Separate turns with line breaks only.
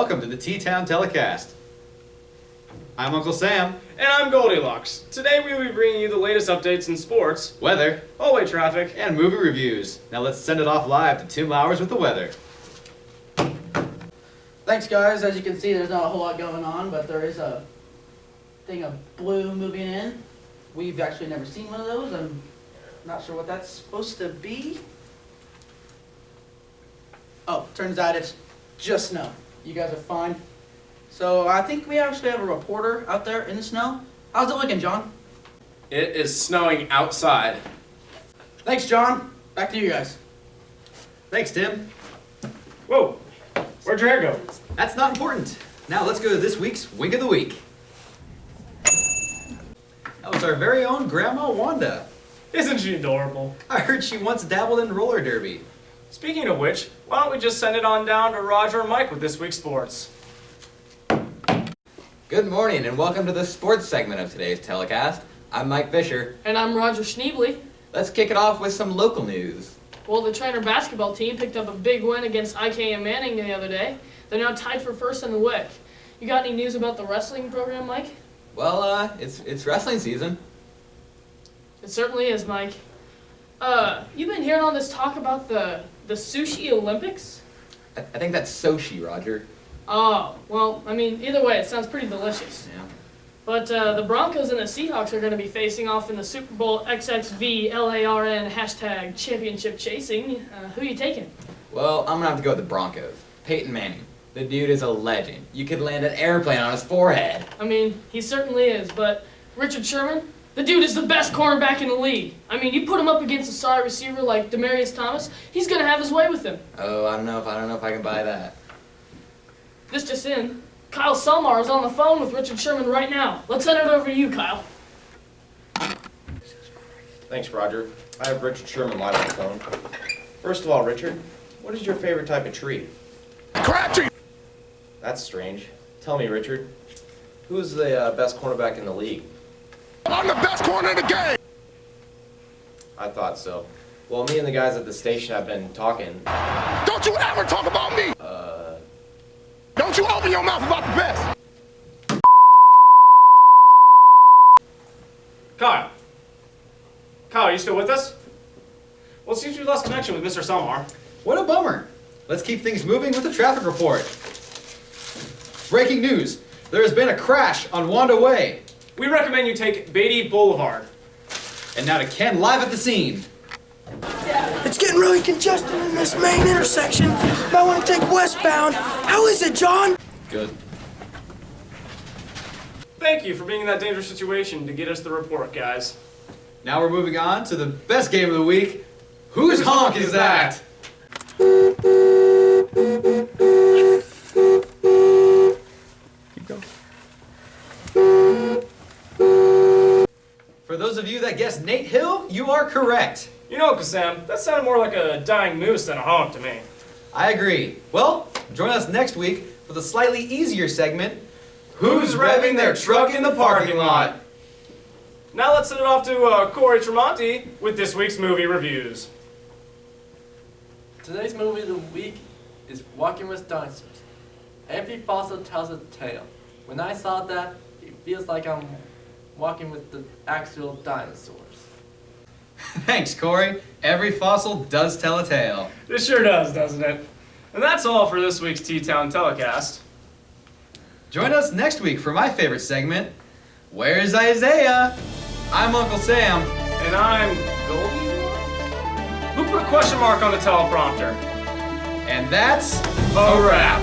welcome to the T-Town Telecast. I'm Uncle Sam.
And I'm Goldilocks. Today we will be bringing you the latest updates in sports,
Weather,
hallway traffic,
and movie reviews. Now let's send it off live to Tim Lowers with the weather.
Thanks, guys. As you can see, there's not a whole lot going on, but there is a thing of blue moving in. We've actually never seen one of those. I'm not sure what that's supposed to be. Oh, turns out it's just snow. You guys are fine. So I think we actually have a reporter out there in the snow. How's it looking, John?
it is snowing outside.
Thanks, John. Back to you guys.
Thanks, Tim.
Whoa, where'd your hair go?
That's not important. Now let's go to this week's Wink of the Week. That was our very own Grandma Wanda.
Isn't she adorable?
I heard she once dabbled in roller derby.
Speaking of which, why don't we just send it on down to Roger and Mike with this week's sports.
Good morning and welcome to the sports segment of today's telecast. I'm Mike Fisher.
And I'm Roger Schneebly.
Let's kick it off with some local news.
Well, the Treynor basketball team picked up a big win against IKM Manning the other day. They're now tied for first in the WIC. You got any news about the wrestling program, Mike?
Well, it's wrestling season.
It certainly is, Mike. You've been hearing all this talk about the Sushi Olympics?
I think that's Sochi, Roger.
Oh, well, I mean, either way, it sounds pretty delicious.
Yeah.
But the Broncos and the Seahawks are going to be facing off in the Super Bowl XXVLARN hashtag championship chasing. Who are you taking?
Well, I'm gonna have to go with the Broncos. Peyton Manning. The dude is a legend. You could land an airplane on his forehead.
I mean, he certainly is, but Richard Sherman, the dude is the best cornerback in the league. I mean, you put him up against a sorry receiver like Demaryius Thomas, he's going to have his way with him.
Oh, I don't know if I can buy that.
This just in, Kyle Selmar is on the phone with Richard Sherman right now. Let's send it over to you, Kyle.
Thanks, Roger. I have Richard Sherman live on the phone. First of all, Richard, what is your favorite type of tree?
Crabtree!
That's strange. Tell me, Richard, who is the best cornerback in the league?
I'm the best corner in the game!
I thought so. Well, me and the guys at the station have been talking.
Don't you ever talk about me! Don't you open your mouth about the best!
Kyle, are you still with us? Well, it seems we lost connection with Mr. Selmar.
What a bummer. Let's keep things moving with the traffic report. Breaking news. There has been a crash on Wanda Way.
We recommend you take Beatty Boulevard.
And now to Ken live at the scene.
It's getting really congested in this main intersection. Might want to take westbound. How is it, John?
Good.
Thank you for being in that dangerous situation to get us the report, guys.
Now we're moving on to the best game of the week. Whose honk is that? Keep going. For those of you that guessed Nate Hill, you are correct.
You know, Uncle Sam, that sounded more like a dying moose than a honk to me.
I agree. Well, join us next week for the slightly easier segment, Who's Revving Their Truck in the Parking Lot?
Now let's send it off to Corey Tremonti with this week's movie reviews.
Today's movie of the week is Walking with Dinosaurs. Every fossil tells a tale. When I saw that, it feels like I'm walking with the actual dinosaurs.
Thanks, Corey. Every fossil does tell a tale.
It sure does, doesn't it? And that's all for this week's T-Town Telecast.
Join us next week for my favorite segment, Where's Isaiah? I'm Uncle Sam.
And I'm Goldie? Who put a question mark on the teleprompter?
And that's
a wrap.